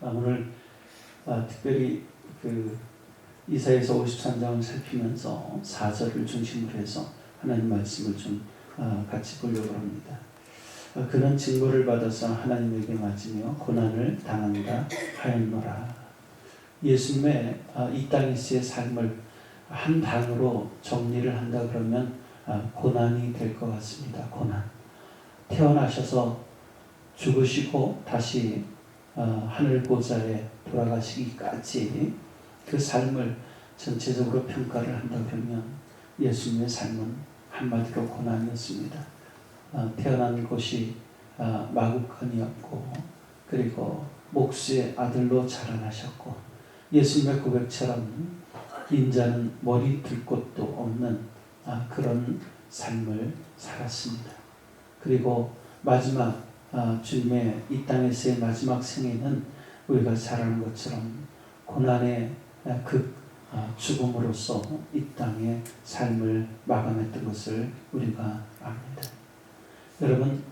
오늘 특별히 이사야서 53장을 살피면서 4절을 중심으로 해서 하나님 말씀을 좀 같이 보려고 합니다. 그는 징벌을 받아서 하나님에게 맞으며 고난을 당한다 하였노라. 예수님의 이 땅에서의 삶을 한 단어로 정리를 한다 그러면 고난이 될 것 같습니다. 고난. 태어나셔서 죽으시고 다시 하늘 보좌에 돌아가시기까지 그 삶을 전체적으로 평가를 한다 그러면 예수님의 삶은 한마디로 고난이었습니다. 태어난 곳이 마구간이었고 그리고 목수의 아들로 자라나셨고 예수님의 고백처럼 인자는 머리 들 곳도 없는 그런 삶을 살았습니다. 그리고 마지막 주님의 이 땅에서의 마지막 생애는 우리가 잘 아는 것처럼 고난의 죽음으로써 이 땅의 삶을 마감했던 것을 우리가 압니다. 여러분,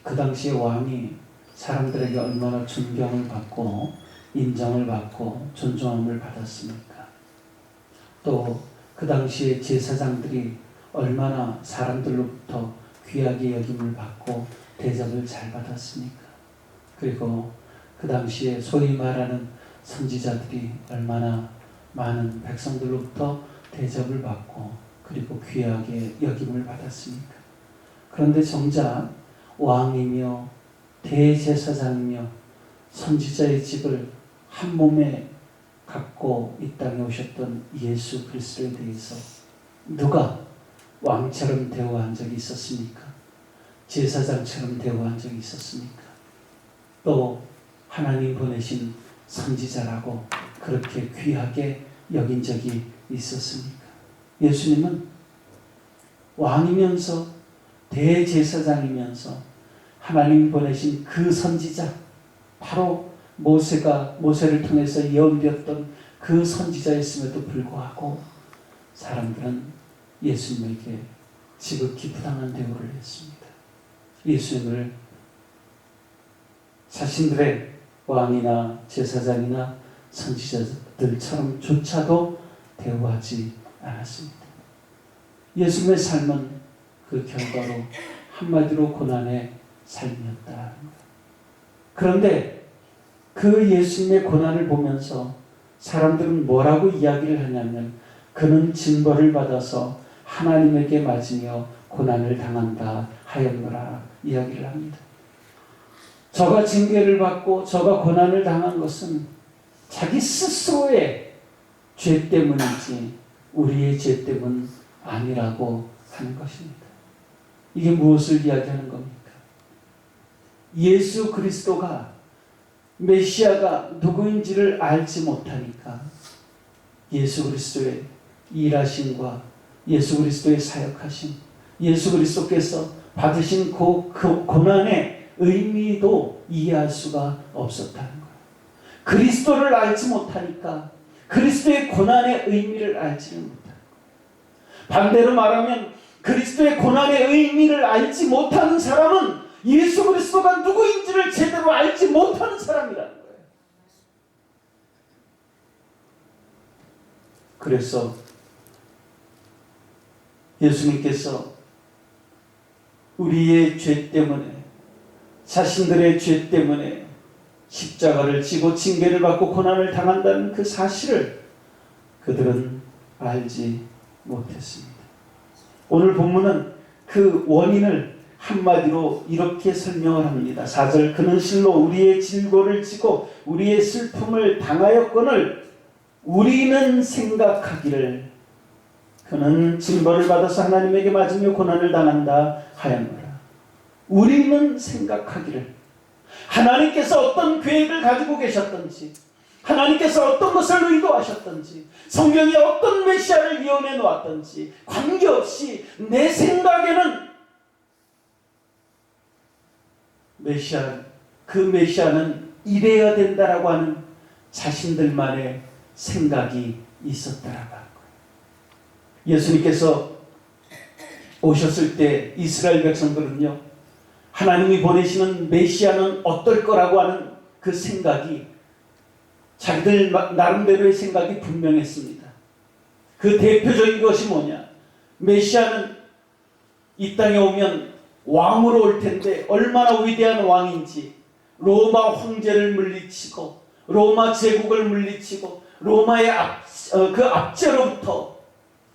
그 당시의 왕이 사람들에게 얼마나 존경을 받고 인정을 받고 존중함을 받았습니까? 또 그 당시의 제사장들이 얼마나 사람들로부터 귀하게 여김을 받고 대접을 잘 받았습니까? 그리고 그 당시에 소위 말하는 선지자들이 얼마나 많은 백성들로부터 대접을 받고 그리고 귀하게 여김을 받았습니까? 그런데 정작 왕이며 대제사장이며 선지자의 직을 한 몸에 갖고 이 땅에 오셨던 예수 그리스도에 대해서 누가 왕처럼 대우한 적이 있었습니까? 제사장처럼 대우한 적이 있었습니까? 또 하나님 보내신 선지자라고 그렇게 귀하게 여긴 적이 있었습니까? 예수님은 왕이면서 대제사장이면서 하나님 보내신 그 선지자, 바로 모세를 통해서 예언되었던 그 선지자였음에도 불구하고 사람들은 예수님에게 지극히 부당한 대우를 했습니다. 예수님을 자신들의 왕이나 제사장이나 선지자들처럼 조차도 대우하지 않았습니다. 예수님의 삶은 그 결과로 한마디로 고난의 삶이었다. 그런데 그 예수님의 고난을 보면서 사람들은 뭐라고 이야기를 하냐면 그는 징벌을 받아서 하나님에게 맞으며 고난을 당한다 하였노라 이야기를 합니다. 저가 징계를 받고 저가 고난을 당한 것은 자기 스스로의 죄 때문이지 우리의 죄 때문 아니라고 하는 것입니다. 이게 무엇을 이야기하는 겁니까? 예수 그리스도가 메시아가 누구인지를 알지 못하니까 예수 그리스도의 일하심과 예수 그리스도의 사역하심, 예수 그리스도께서 받으신 그 고난의 의미도 이해할 수가 없었다는 거예요. 그리스도를 알지 못하니까 그리스도의 고난의 의미를 알지는 못하는 거예요. 반대로 말하면 그리스도의 고난의 의미를 알지 못하는 사람은 예수 그리스도가 누구인지를 제대로 알지 못하는 사람이라는 거예요. 그래서 예수님께서 우리의 죄 때문에 자신들의 죄 때문에 십자가를 지고 징계를 받고 고난을 당한다는 그 사실을 그들은 알지 못했습니다. 오늘 본문은 그 원인을 한마디로 이렇게 설명을 합니다. 4절 그는 실로 우리의 질고를 지고 우리의 슬픔을 당하였거늘 우리는 생각하기를 그는 징벌을 받아서 하나님에게 맞으며 고난을 당한다 하였노라. 우리는 생각하기를 하나님께서 어떤 계획을 가지고 계셨던지 하나님께서 어떤 것을 의도하셨던지 성경에 어떤 메시아를 예언해 놓았던지 관계없이 내 생각에는 그 메시아는 이래야 된다라고 하는 자신들만의 생각이 있었다라고 하는 거예요. 예수님께서 오셨을 때 이스라엘 백성들은요, 하나님이 보내시는 메시아는 어떨 거라고 하는 그 생각이 자기들 나름대로의 생각이 분명했습니다. 그 대표적인 것이 뭐냐? 메시아는 이 땅에 오면 왕으로 올 텐데 얼마나 위대한 왕인지, 로마 황제를 물리치고 로마 제국을 물리치고 로마의 그 압제로부터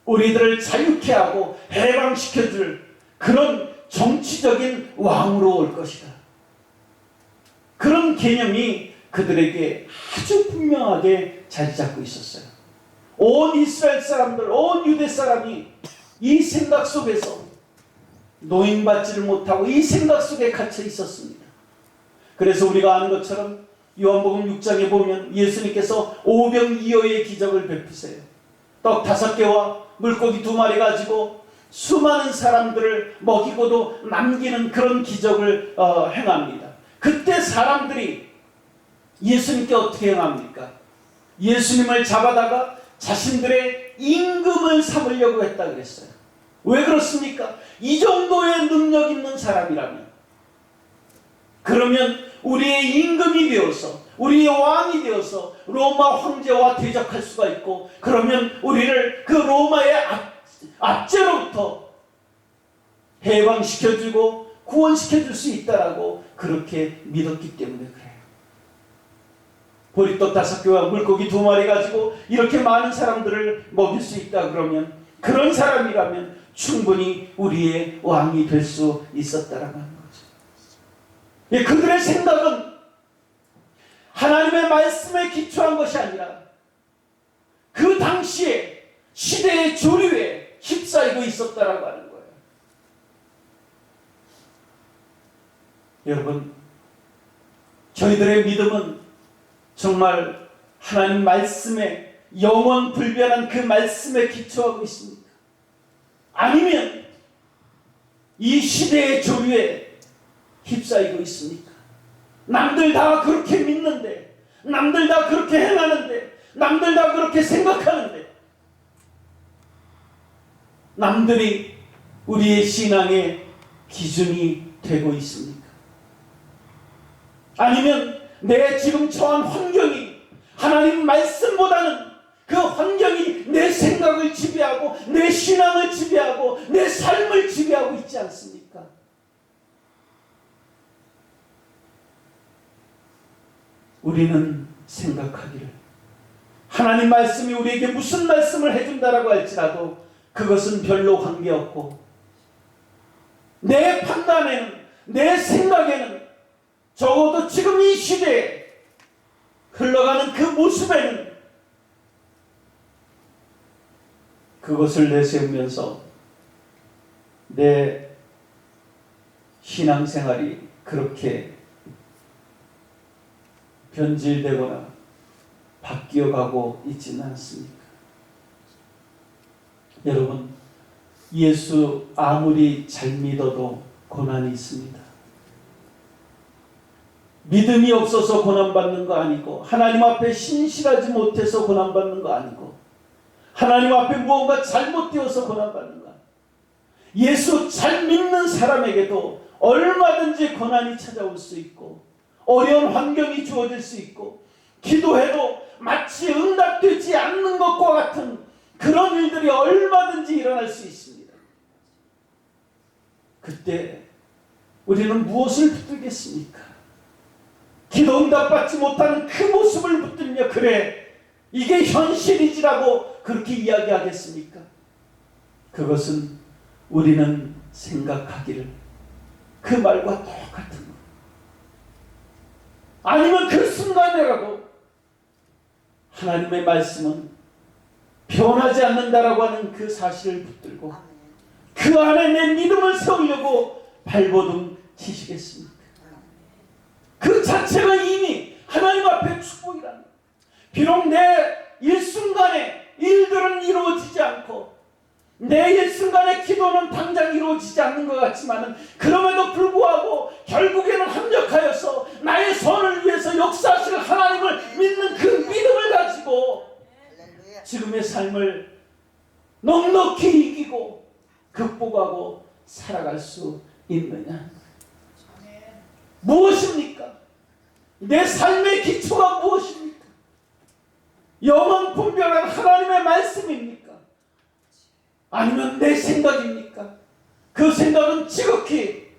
우리들을 자유케 하고 해방시켜줄 그런 정치적인 왕으로 올 것이다. 그런 개념이 그들에게 아주 분명하게 자리 잡고 있었어요. 온 이스라엘 사람들, 온 유대 사람이 이 생각 속에서 노임받지를 못하고 이 생각 속에 갇혀 있었습니다. 그래서 우리가 아는 것처럼 요한복음 6장에 보면 예수님께서 오병이어의 기적을 베푸세요. 떡 5개와 물고기 2마리 가지고 수많은 사람들을 먹이고도 남기는 그런 기적을 행합니다. 그때 사람들이 예수님께 어떻게 행합니까? 예수님을 잡아다가 자신들의 임금을 삼으려고 했다 그랬어요. 왜 그렇습니까? 이 정도의 능력 있는 사람이라면, 그러면 우리의 임금이 되어서, 우리의 왕이 되어서 로마 황제와 대적할 수가 있고, 그러면 우리를 그 로마의 압제로부터 해방시켜주고 구원시켜줄 수 있다라고 그렇게 믿었기 때문에 그래요. 보리떡 5개와 물고기 2마리 가지고 이렇게 많은 사람들을 먹일 수 있다 그러면, 그런 사람이라면 충분히 우리의 왕이 될 수 있었다라고 하는 거죠. 예, 그들의 생각은 하나님의 말씀에 기초한 것이 아니라 그 당시에 시대의 조류에 휩싸이고 있었다라고 하는 거예요. 여러분, 저희들의 믿음은 정말 하나님 말씀에, 영원 불변한 그 말씀에 기초하고 있습니까? 아니면 이 시대의 조류에 휩싸이고 있습니까? 남들 다 그렇게 믿는데, 남들 다 그렇게 행하는데, 남들 다 그렇게 생각하는데, 남들이 우리의 신앙의 기준이 되고 있습니까? 아니면 내 지금 처한 환경이 하나님 말씀보다는 그 환경이 내 생각을 지배하고 내 신앙을 지배하고 내 삶을 지배하고 있지 않습니까? 우리는 생각하기를 하나님 말씀이 우리에게 무슨 말씀을 해준다라고 할지라도 그것은 별로 관계없고, 내 판단에는, 내 생각에는, 적어도 지금 이 시대에 흘러가는 그 모습에는 그것을 내세우면서 내 신앙생활이 그렇게 변질되거나 바뀌어가고 있지는 않습니까? 여러분, 예수 아무리 잘 믿어도 고난이 있습니다. 믿음이 없어서 고난받는 거 아니고, 하나님 앞에 신실하지 못해서 고난받는 거 아니고, 하나님 앞에 무언가 잘못되어서 고난받는 거 아니고, 예수 잘 믿는 사람에게도 얼마든지 고난이 찾아올 수 있고, 어려운 환경이 주어질 수 있고, 기도해도 마치 응답되지 않는 것과 같은 그런 일들이 얼마든지 일어날 수 있습니다. 그때 우리는 무엇을 붙들겠습니까? 기도 응답받지 못하는 그 모습을 붙들며, 그래, 이게 현실이지라고 그렇게 이야기하겠습니까? 그것은 우리는 생각하기를 그 말과 똑같은 것. 아니면 그 순간에라도 하나님의 말씀은 변하지 않는다라고 하는 그 사실을 붙들고 그 안에 내 믿음을 세우려고 발버둥 치시겠습니까? 그 자체가 이미 하나님 앞에 축복이랍니다. 비록 내 일순간에 일들은 이루어지지 않고 내 일순간의 기도는 당장 이루어지지 않는 것 같지만, 그럼에도 불구하고 결국에는 합력하여서 나의 선을 위해서 역사하실 하나님을 믿는 그 믿음을 가지고 지금의 삶을 넉넉히 이기고 극복하고 살아갈 수 있느냐? 무엇입니까? 내 삶의 기초가 무엇입니까? 영원 분별한 하나님의 말씀입니까? 아니면 내 생각입니까? 그 생각은 지극히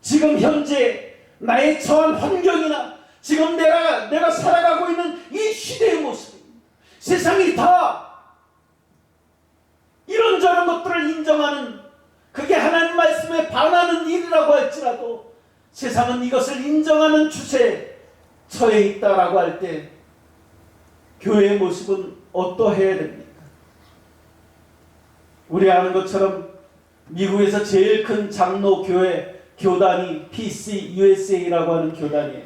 지금 현재 나의 처한 환경이나 지금 내가 살아가고 있는 이 시대의 모습입니다. 세상이 다 이런저런 것들을 인정하는, 그게 하나님 말씀에 반하는 일이라고 할지라도 세상은 이것을 인정하는 추세에 처해 있다라고 할 때 교회의 모습은 어떠해야 됩니까? 우리 아는 것처럼 미국에서 제일 큰 장로교회 교단이 PCUSA라고 하는 교단이에요.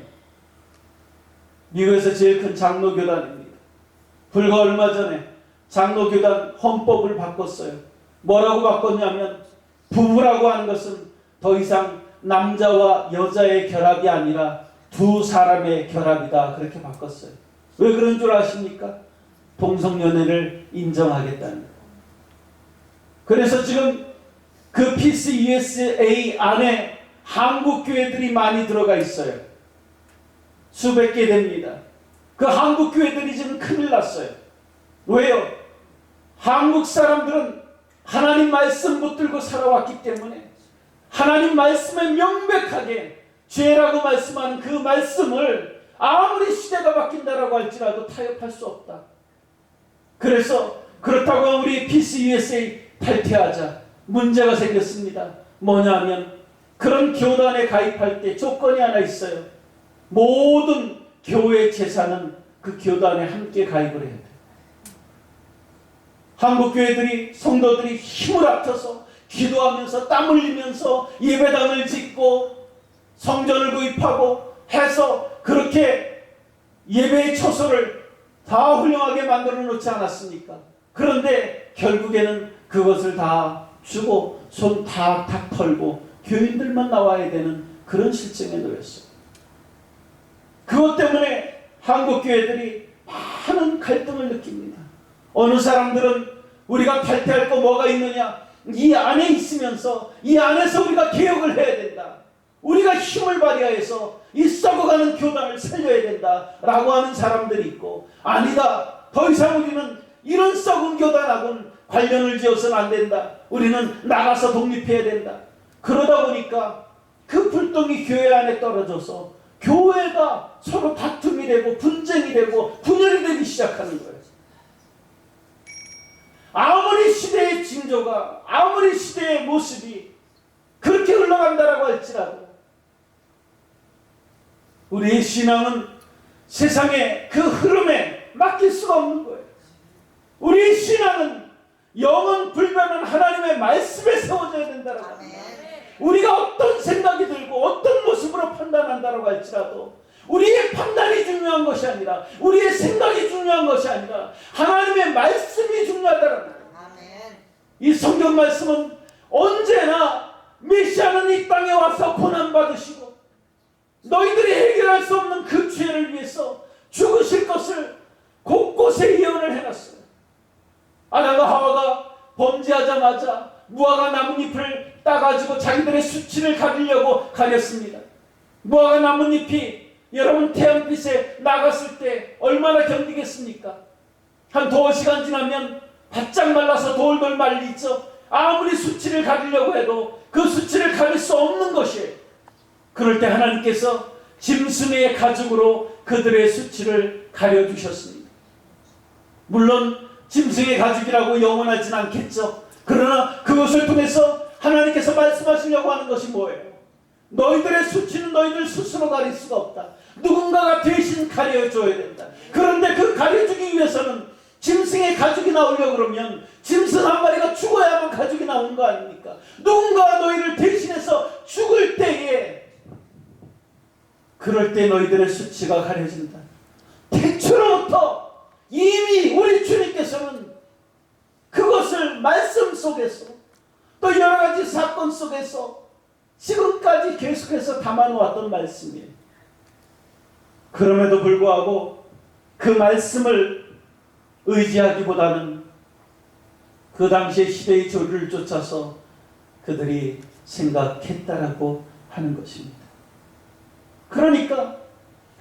미국에서 제일 큰 장로교단입니다. 불과 얼마 전에 장로교단 헌법을 바꿨어요. 뭐라고 바꿨냐면 부부라고 하는 것은 더 이상 남자와 여자의 결합이 아니라 두 사람의 결합이다, 그렇게 바꿨어요. 왜 그런 줄 아십니까? 동성연애를 인정하겠다는 거예요. 그래서 지금 그 PCUSA 안에 한국 교회들이 많이 들어가 있어요. 수백 개 됩니다. 그 한국 교회들이 지금 큰일 났어요. 왜요? 한국 사람들은 하나님 말씀 붙들고 살아왔기 때문에 하나님 말씀에 명백하게 죄라고 말씀하는 그 말씀을 아무리 시대가 바뀐다라고 할지라도 타협할 수 없다. 그래서 그렇다고 우리 PCUSA 탈퇴하자. 문제가 생겼습니다. 뭐냐면 그런 교단에 가입할 때 조건이 하나 있어요. 모든 교회 재산은 그 교단에 함께 가입을 해야 돼요. 한국 교회들이, 성도들이 힘을 합쳐서 기도하면서 땀 흘리면서 예배당을 짓고 성전을 구입하고 해서 그렇게 예배의 처소를 다 훌륭하게 만들어 놓지 않았습니까? 그런데 결국에는 그것을 다 주고 손 탁탁 털고 교인들만 나와야 되는 그런 실정에 놓였어요. 그것 때문에 한국 교회들이 많은 갈등을 느낍니다. 어느 사람들은 우리가 탈퇴할 거 뭐가 있느냐, 이 안에 있으면서 이 안에서 우리가 개혁을 해야 된다, 우리가 힘을 발휘해서 이 썩어가는 교단을 살려야 된다 라고 하는 사람들이 있고, 아니다, 더 이상 우리는 이런 썩은 교단하고는 관련을 지어서는 안 된다, 우리는 나가서 독립해야 된다. 그러다 보니까 그 불똥이 교회 안에 떨어져서 교회가 서로 다툼이 되고 분쟁이 되고 분열이 되기 시작하는 거예요. 아무리 시대의 징조가, 아무리 시대의 모습이 그렇게 흘러간다라고 할지라도 우리의 신앙은 세상의 그 흐름에 맡길 수가 없는 거예요. 우리의 신앙은 영원 불변한 하나님의 말씀에 세워져야 된다라고 합니다. 우리가 어떤 생각이 들고 어떤 모습으로 판단한다라고 할지라도 우리의 판단이 중요한 것이 아니라, 우리의 생각이 중요한 것이 아니라 하나님의 말씀이 중요하다라는 거예요. 이 성경 말씀은 언제나 메시아는 이 땅에 와서 고난받으시고 너희들이 해결할 수 없는 그 죄를 위해서 죽으실 것을 곳곳에 예언을 해놨어요. 아담과 하와가 범죄하자마자 무화과 나뭇잎을 따가지고 자기들의 수치를 가리려고 가렸습니다. 무화과 나뭇잎이 여러분 태양빛에 나갔을 때 얼마나 견디겠습니까? 한 두어 시간 지나면 바짝 말라서 돌돌 말리죠. 아무리 수치를 가리려고 해도 그 수치를 가릴 수 없는 것이에요. 그럴 때 하나님께서 짐승의 가죽으로 그들의 수치를 가려주셨습니다. 물론 짐승의 가죽이라고 영원하진 않겠죠. 그러나 그것을 통해서 하나님께서 말씀하시려고 하는 것이 뭐예요? 너희들의 수치는 너희들 스스로 가릴 수가 없다. 누군가가 대신 가려줘야 된다. 그런데 그 가려주기 위해서는 짐승의 가죽이 나오려고 그러면 짐승 한 마리가 죽어야만 가죽이 나오는 거 아닙니까? 누군가가 너희를 대신해서 죽을 때에, 그럴 때 너희들의 수치가 가려진다. 태초로부터 이미 우리 주님께서는 그것을 말씀 속에서 또 여러 가지 사건 속에서 지금까지 계속해서 담아놓았던 말씀이에요. 그럼에도 불구하고 그 말씀을 의지하기보다는 그 당시의 시대의 조류를 쫓아서 그들이 생각했다라고 하는 것입니다. 그러니까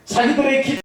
자기들의 기도